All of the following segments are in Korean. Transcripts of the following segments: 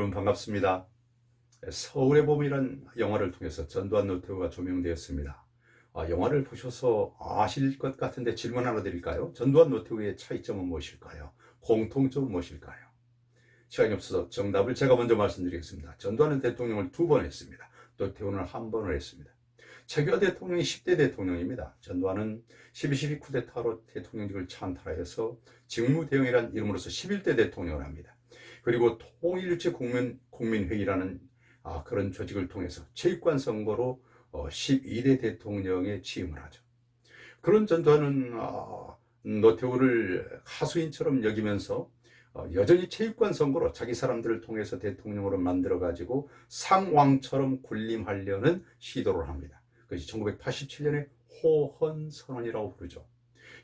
여러분 반갑습니다. 서울의 봄이란 영화를 통해서 전두환 노태우가 조명되었습니다. 영화를 보셔서 아실 것 같은데 질문 하나 드릴까요? 전두환 노태우의 차이점은 무엇일까요? 공통점은 무엇일까요? 시간이 없어서 정답을 제가 먼저 말씀드리겠습니다. 전두환은 대통령을 2번 했습니다. 노태우는 1번을 했습니다. 최규하 대통령이 10대 대통령입니다. 전두환은 12.12 쿠데타로 대통령직을 찬탈하여서 직무대행이라는 이름으로서 11대 대통령을 합니다. 그리고 통일일체 국민회의라는 그런 조직을 통해서 체육관 선거로 12대 대통령에 취임을 하죠. 그런 전두환은 노태우를 하수인처럼 여기면서 여전히 체육관 선거로 자기 사람들을 통해서 대통령으로 만들어가지고 상왕처럼 군림하려는 시도를 합니다. 그것이 1987년에 호헌선언이라고 부르죠.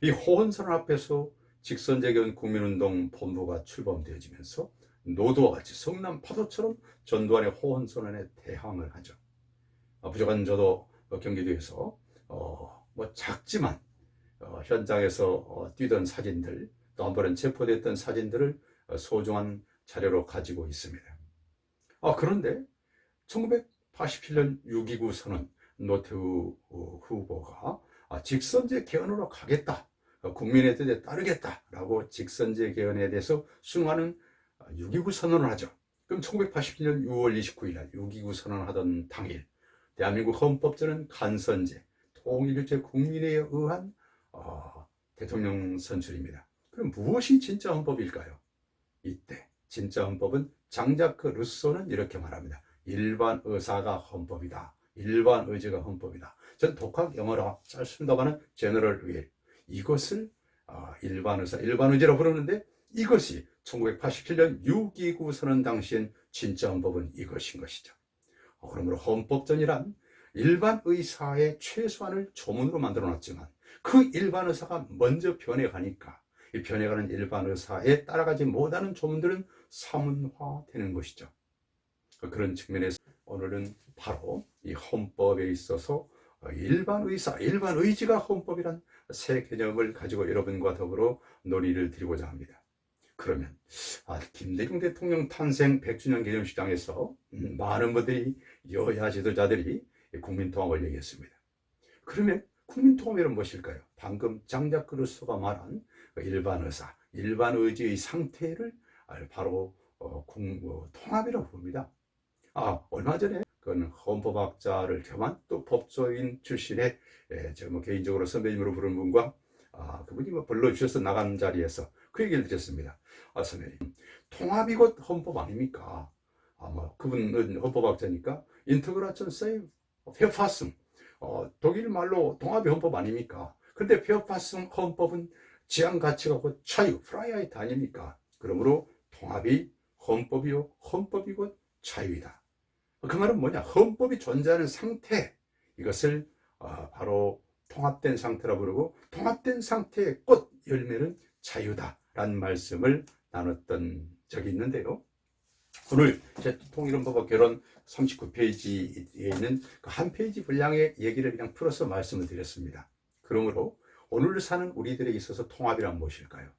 이 호헌선언 앞에서 직선제견 국민운동 본부가 출범되어지면서 노도와 같이 성남 파도처럼 전두환의 호헌선언에 대항을 하죠. 부족한 저도 경기도에서 작지만 현장에서 뛰던 사진들, 또 한 번은 체포됐던 사진들을 소중한 자료로 가지고 있습니다. 그런데 1987년 6.29 선언, 노태우 후보가 직선제 개헌으로 가겠다, 국민의 뜻에 따르겠다라고 직선제 개헌에 대해서 순응하는 6.29 선언을 하죠. 그럼 1987년 6월 29일 날 6.29 선언하던 당일 대한민국 헌법전은 간선제, 통일일체 국민에 의한 대통령 선출입니다. 그럼 무엇이 진짜 헌법일까요? 이때 진짜 헌법은 장자크 루소는 이렇게 말합니다. 일반 의사가 헌법이다. 일반 의지가 헌법이다. 전 독학 영어로 짧습니다만은 제너럴 윌, 이것을 일반 의사, 일반 의지라고 부르는데 이것이 1987년 6.29 선언 당시엔 진짜 헌법은 이것인 것이죠. 그러므로 헌법전이란 일반 의사의 최소한을 조문으로 만들어 놨지만 그 일반 의사가 먼저 변해가니까 이 변해가는 일반 의사에 따라가지 못하는 조문들은 사문화되는 것이죠. 그런 측면에서 오늘은 바로 이 헌법에 있어서 일반 의사, 일반 의지가 헌법이란 새 개념을 가지고 여러분과 더불어 논의를 드리고자 합니다. 그러면 김대중 대통령 탄생 100주년 기념식장에서 많은 분들이 여야 지도자들이 국민통합을 얘기했습니다. 그러면 국민통합이란 무엇일까요? 방금 장자크 루소가 말한 일반 의사, 일반 의지의 상태를 바로 통합이라고 부릅니다. 얼마 전에 그건 헌법학자를 겸한 또 법조인 출신의 제가 개인적으로 선배님으로 부르는 분과 그분이 불러주셔서 나간 자리에서 그 얘기를 드렸습니다. 선배님, 통합이 곧 헌법 아닙니까? 그분은 헌법학자니까 인터그라천 세이브 페어파승, 독일 말로 통합이 헌법 아닙니까? 그런데 페어파승 헌법은 지향 가치가 곧 자유, 프라이하이트 아닙니까? 그러므로 통합이 헌법이요, 헌법이 곧 자유이다. 그 말은 뭐냐? 헌법이 존재하는 상태, 이것을 바로 통합된 상태라 부르고, 통합된 상태의 꽃 열매는 자유다라는 말씀을 나눴던 적이 있는데요. 오늘 제 통일헌법과 결혼 39페이지에 있는 그 한 페이지 분량의 얘기를 그냥 풀어서 말씀을 드렸습니다. 그러므로 오늘 사는 우리들에 있어서 통합이란 무엇일까요?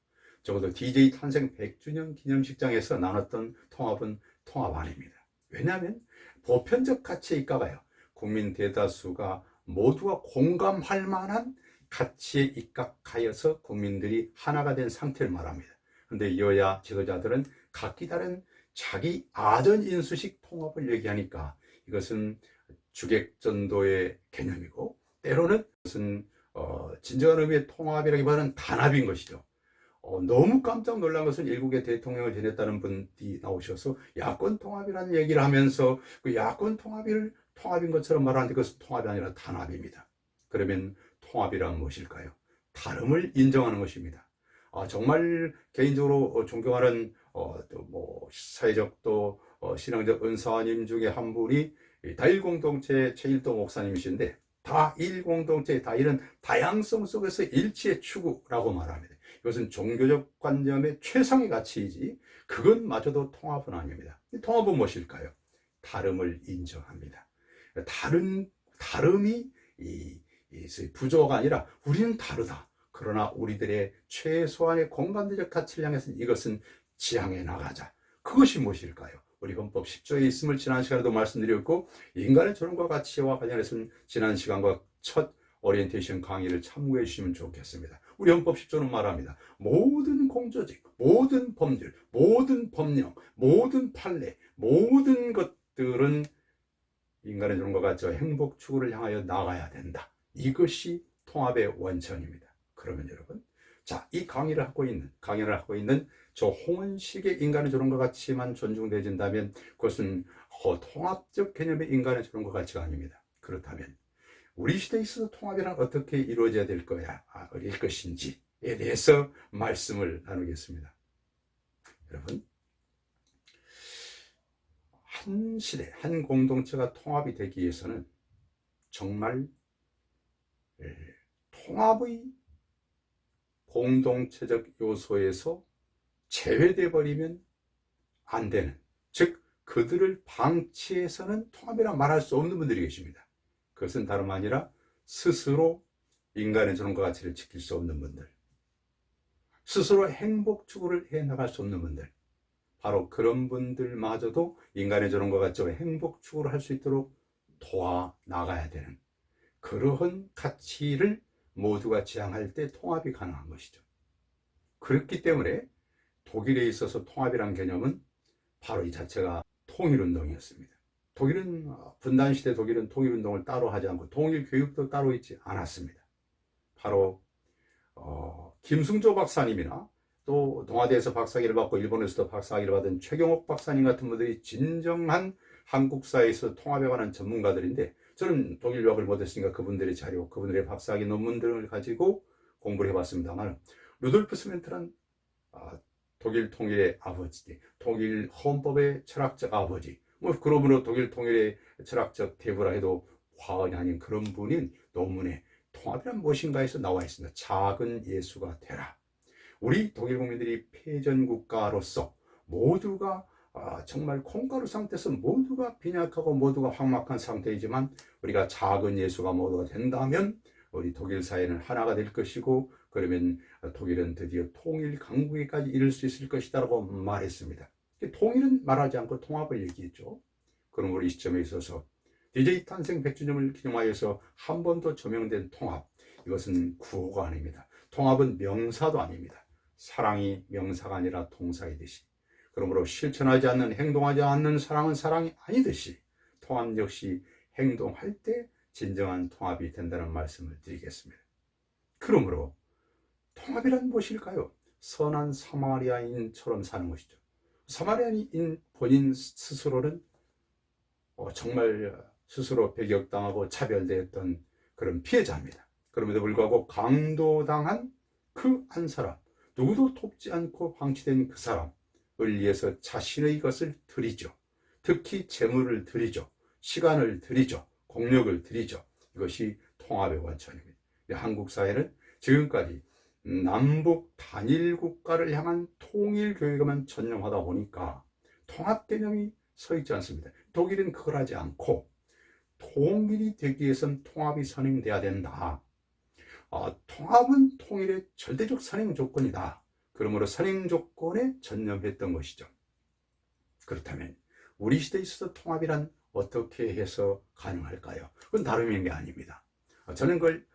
적어도 DJ 탄생 100주년 기념식장에서 나눴던 통합은 통합 아닙니다. 왜냐하면 보편적 가치에 입각하여 국민 대다수가 모두가 공감할 만한 가치에 입각하여서 국민들이 하나가 된 상태를 말합니다. 그런데 여야 지도자들은 각기 다른 자기 아전 인수식 통합을 얘기하니까 이것은 주객전도의 개념이고 때로는 무슨 진정한 의미의 통합이라기보다는 단합인 것이죠. 너무 깜짝 놀란 것은 일국의 대통령을 지냈다는 분이 나오셔서 야권 통합이라는 얘기를 하면서 그 야권 통합인 것처럼 말하는데 그것은 통합이 아니라 단합입니다. 그러면 통합이란 무엇일까요? 다름을 인정하는 것입니다. 정말 개인적으로 존경하는 또 사회적 또 신앙적 은사님 중에 한 분이 다일공동체 최일동 목사님이신데 다일공동체의 다일은 다양성 속에서 일치의 추구라고 말합니다. 이것은 종교적 관점의 최상의 가치이지 그것마저도 통합은 아닙니다. 통합은 무엇일까요? 다름을 인정합니다. 다름이 부조가 아니라 우리는 다르다. 그러나 우리들의 최소한의 공감대적 가치를 향해서 이것은 지향해 나가자. 그것이 무엇일까요? 우리 헌법 10조에 있음을 지난 시간에도 말씀드렸고, 인간의 존엄과 가치와 관련해서는 지난 시간과 첫 오리엔테이션 강의를 참고해 주시면 좋겠습니다. 우리 헌법 10조는 말합니다. 모든 공조직, 모든 법률, 모든 법령, 모든 판례, 모든 것들은 인간의 존엄과 가치와 행복 추구를 향하여 나가야 된다. 이것이 통합의 원천입니다. 그러면 여러분, 자, 이 강의를 하고 있는 저 홍은식의 인간의 존엄과 가치만 존중되진다면 그것은 통합적 개념의 인간의 존엄과 가치가 아닙니다. 그렇다면 우리 시대에 있어서 통합이란 어떻게 이루어져야 될 것인지에 대해서 말씀을 나누겠습니다. 여러분, 한 시대, 한 공동체가 통합이 되기 위해서는 정말 통합의 공동체적 요소에서 제외돼 버리면 안 되는, 즉 그들을 방치해서는 통합이라 말할 수 없는 분들이 계십니다. 그것은 다름 아니라 스스로 인간의 존엄과 가치를 지킬 수 없는 분들, 스스로 행복 추구를 해나갈 수 없는 분들, 바로 그런 분들마저도 인간의 존엄과 가치와 행복 추구를 할 수 있도록 도와 나가야 되는 그러한 가치를 모두가 지향할 때 통합이 가능한 것이죠. 그렇기 때문에 독일에 있어서 통합이란 개념은 바로 이 자체가 통일운동이었습니다. 분단시대 독일은 통일운동을 따로 하지 않고 통일교육도 따로 있지 않았습니다. 바로 김승조 박사님이나 또 동아대에서 박사학위를 받고 일본에서도 박사학위를 받은 최경옥 박사님 같은 분들이 진정한 한국사에서 통합에 관한 전문가들인데, 저는 독일 유학을 못했으니까 그분들의 자료, 그분들의 박사학위 논문들을 가지고 공부를 해봤습니다만, 루돌프 스멘트란 독일 통일의 아버지, 독일 헌법의 철학적 아버지, 그러므로 독일 통일의 철학적 대부라 해도 과언이 아닌 그런 분인 논문에 통합이란 무엇인가에서 나와 있습니다. 작은 예수가 되라. 우리 독일 국민들이 패전국가로서 모두가 정말 콩가루 상태에서 모두가 빈약하고 모두가 황막한 상태이지만, 우리가 작은 예수가 모두가 된다면 우리 독일 사회는 하나가 될 것이고, 그러면 독일은 드디어 통일 강국에까지 이를 수 있을 것이다라고 말했습니다. 통일은 말하지 않고 통합을 얘기했죠. 그럼 우리 시점에 있어서 DJ 탄생 100주년을 기념하여서 한 번 더 조명된 통합, 이것은 구호가 아닙니다. 통합은 명사도 아닙니다. 사랑이 명사가 아니라 동사이듯이, 그러므로 실천하지 않는, 행동하지 않는 사랑은 사랑이 아니듯이 통합 역시 행동할 때 진정한 통합이 된다는 말씀을 드리겠습니다. 그러므로 통합이란 무엇일까요? 선한 사마리아인처럼 사는 것이죠. 사마리아인 본인 스스로는 정말 스스로 배격당하고 차별되었던 그런 피해자입니다. 그럼에도 불구하고 강도당한 그 한 사람, 누구도 돕지 않고 방치된 그 사람을 위해서 자신의 것을 드리죠. 특히 재물을 드리죠. 시간을 드리죠. 공력을 드리죠. 이것이 통합의 원천입니다. 한국 사회는 지금까지 남북 단일 국가를 향한 통일 교육에만 전념하다 보니까 통합 개념이 서 있지 않습니다. 독일은 그걸 하지 않고 통일이 되기 위해서는 통합이 선행돼야 된다. 통합은 통일의 절대적 선행 조건이다. 그러므로 선행 조건에 전념했던 것이죠. 그렇다면 우리 시대에 있어서 통합이란 어떻게 해서 가능할까요? 그건 다름이 있는 게 아닙니다. 저는 그걸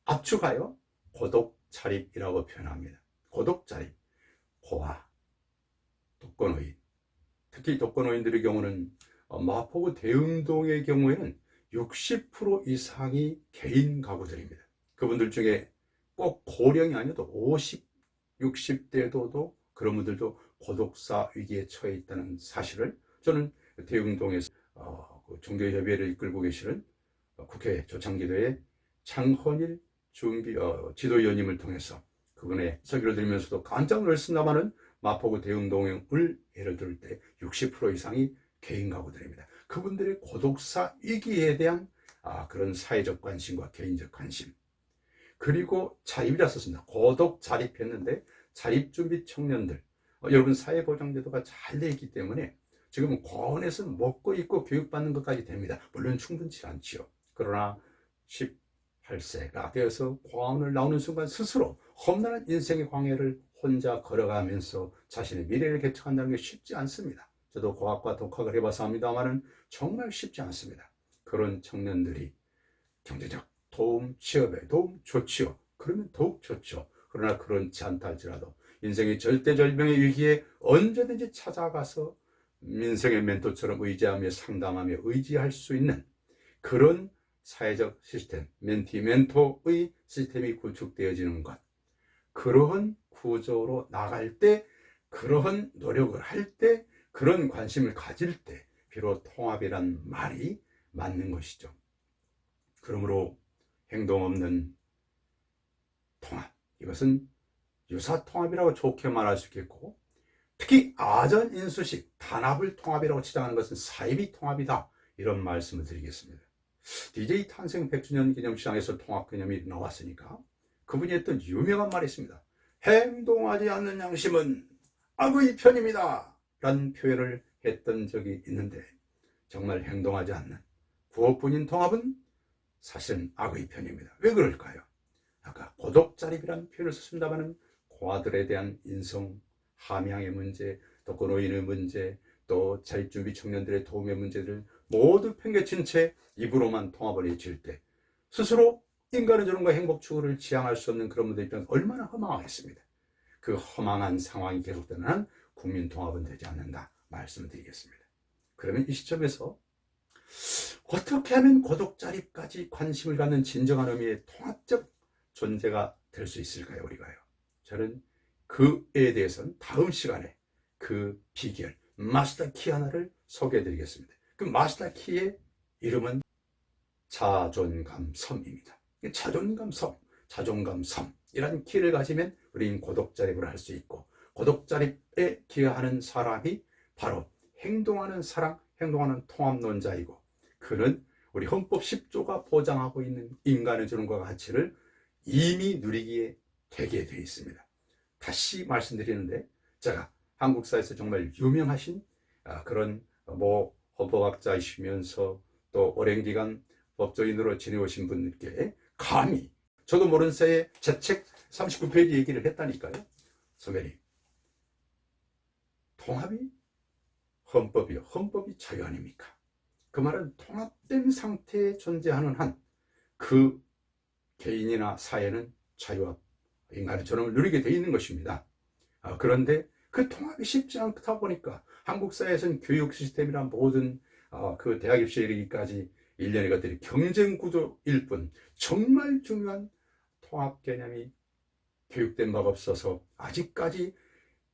압축하여 고독자립이라고 표현합니다. 고독자립, 고아, 독거노인, 특히 독거노인들의 경우는 마포구 대흥동의 경우에는 60% 이상이 개인 가구들입니다. 그분들 중에 꼭 고령이 아니어도 50, 60대도 그런 분들도 고독사 위기에 처해 있다는 사실을 저는 대흥동에서 종교협의회를 이끌고 계시는 국회 조창기도의 창헌일 지도위원님을 통해서 그분의 설교를 들으면서도 깜짝 놀랐습니다마는 마포구 대흥동을 예를 들 때 60% 이상이 개인 가구들입니다. 그분들의 고독사 위기에 대한 그런 사회적 관심과 개인적 관심, 그리고 자립이라 썼습니다. 고독 자립했는데 자립준비 청년들, 여러분 사회보장제도가 잘 되어 있기 때문에 지금 고원에서 먹고 입고 교육받는 것까지 됩니다. 물론 충분치 않지요. 그러나 18세가 되어서 고원을 나오는 순간 스스로 험난한 인생의 광야를 혼자 걸어가면서 자신의 미래를 개척한다는 게 쉽지 않습니다. 저도 고학과 독학을 해봐서 합니다만은 정말 쉽지 않습니다. 그런 청년들이 경제적 도움, 취업에 도움 좋지요. 그러면 더욱 좋죠. 그러나 그렇지 않다 할지라도 인생의 절대절명의 위기에 언제든지 찾아가서 민생의 멘토처럼 의지하며 상담하며 의지할 수 있는 그런 사회적 시스템, 멘티, 멘토의 시스템이 구축되어지는 것, 그러한 구조로 나갈 때, 그러한 노력을 할 때, 그런 관심을 가질 때 비록 통합이란 말이 맞는 것이죠. 그러므로 행동 없는 통합, 이것은 유사통합이라고 좋게 말할 수 있겠고, 특히 아전인수식 단합을 통합이라고 치장하는 것은 사이비 통합이다, 이런 말씀을 드리겠습니다. DJ 탄생 100주년 기념시장에서 통합 개념이 나왔으니까 그분이 했던 유명한 말이 있습니다. 행동하지 않는 양심은 악의 편입니다 라는 표현을 했던 적이 있는데, 정말 행동하지 않는 구호뿐인 통합은 사실은 악의 편입니다. 왜 그럴까요? 아까 고독자립이라는 표현을 썼습니다만 고아들에 대한 인성, 함양의 문제, 또 노인의 문제, 또 자립준비 청년들의 도움의 문제들 모두 팽개친 채 입으로만 통합을 외칠 때 스스로 인간의 존엄과 행복 추구를 지향할 수 없는 그런 분들 입장에서 얼마나 허망하겠습니다. 그 허망한 상황이 계속되는 한 국민 통합은 되지 않는다 말씀을 드리겠습니다. 그러면 이 시점에서 어떻게 하면 고독자립까지 관심을 갖는 진정한 의미의 통합적 존재가 될 수 있을까요, 우리가요? 저는 그에 대해서는 다음 시간에 그 비결, 마스터 키 하나를 소개해 드리겠습니다. 그 마스터 키의 이름은 자존감섬입니다. 자존감섬, 자존감섬이라는 키를 가지면 우리는 고독자립을 할 수 있고, 고독자립에 기여하는 사람이 바로 행동하는 사랑, 행동하는 통합론자이고, 그는 우리 헌법 10조가 보장하고 있는 인간의 존엄과 가치를 이미 누리기에 되게 되어 있습니다. 다시 말씀드리는데, 제가 한국사에서 정말 유명하신 그런 헌법학자이시면서 또 오랜 기간 법조인으로 지내오신 분들께 감히 저도 모르는 사이에 제 책 39페이지 얘기를 했다니까요. 선배님, 통합이 헌법이요, 헌법이 자유 아닙니까? 그 말은 통합된 상태에 존재하는 한 그 개인이나 사회는 자유와 인간의 존엄을 누리게 되어 있는 것입니다. 그런데 그 통합이 쉽지 않다 보니까 한국 사회에서는 교육 시스템이란 모든 그 대학 입시에 이르기까지 일련의 것들이 경쟁 구조일 뿐, 정말 중요한 통합 개념이 교육된 바가 없어서 아직까지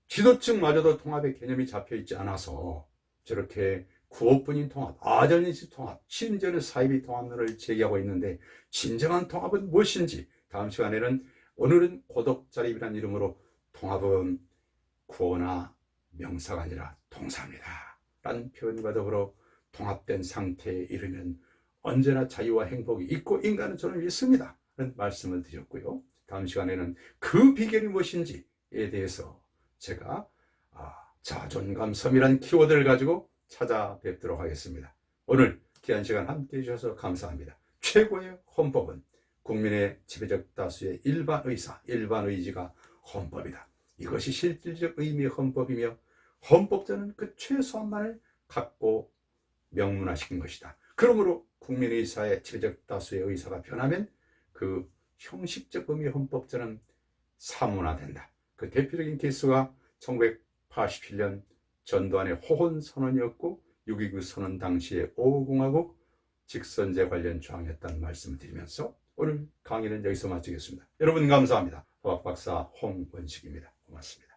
지도층마저도 통합의 개념이 잡혀 있지 않아서 저렇게 구호뿐인 통합, 아전인식 통합, 심지어는 사이비 통합론을 제기하고 있는데, 진정한 통합은 무엇인지 다음 시간에는, 오늘은 고독자립이라는 이름으로 통합은 구호나 명사가 아니라 동사입니다 라는 표현과 더불어 통합된 상태에 이르면 언제나 자유와 행복이 있고 인간은 존엄이 있습니다 라는 말씀을 드렸고요. 다음 시간에는 그 비결이 무엇인지에 대해서 제가 자존감섬이라는 키워드를 가지고 찾아뵙도록 하겠습니다. 오늘 귀한 시간 함께해 주셔서 감사합니다. 최고의 헌법은 국민의 지배적 다수의 일반 의사, 일반 의지가 헌법이다. 이것이 실질적 의미의 헌법이며, 헌법자는 그 최소한만을 갖고 명문화시킨 것이다. 그러므로 국민의사의 지배적 다수의 의사가 변하면 그 형식적 의미의 헌법자는 사문화된다. 그 대표적인 케이스가 1987년 전두환의 호헌선언이었고, 6.29 선언 당시의 5공화국 직선제 관련 조항이었다는 말씀을 드리면서 오늘 강의는 여기서 마치겠습니다. 여러분 감사합니다. 도학박사 홍원식입니다. 고맙습니다.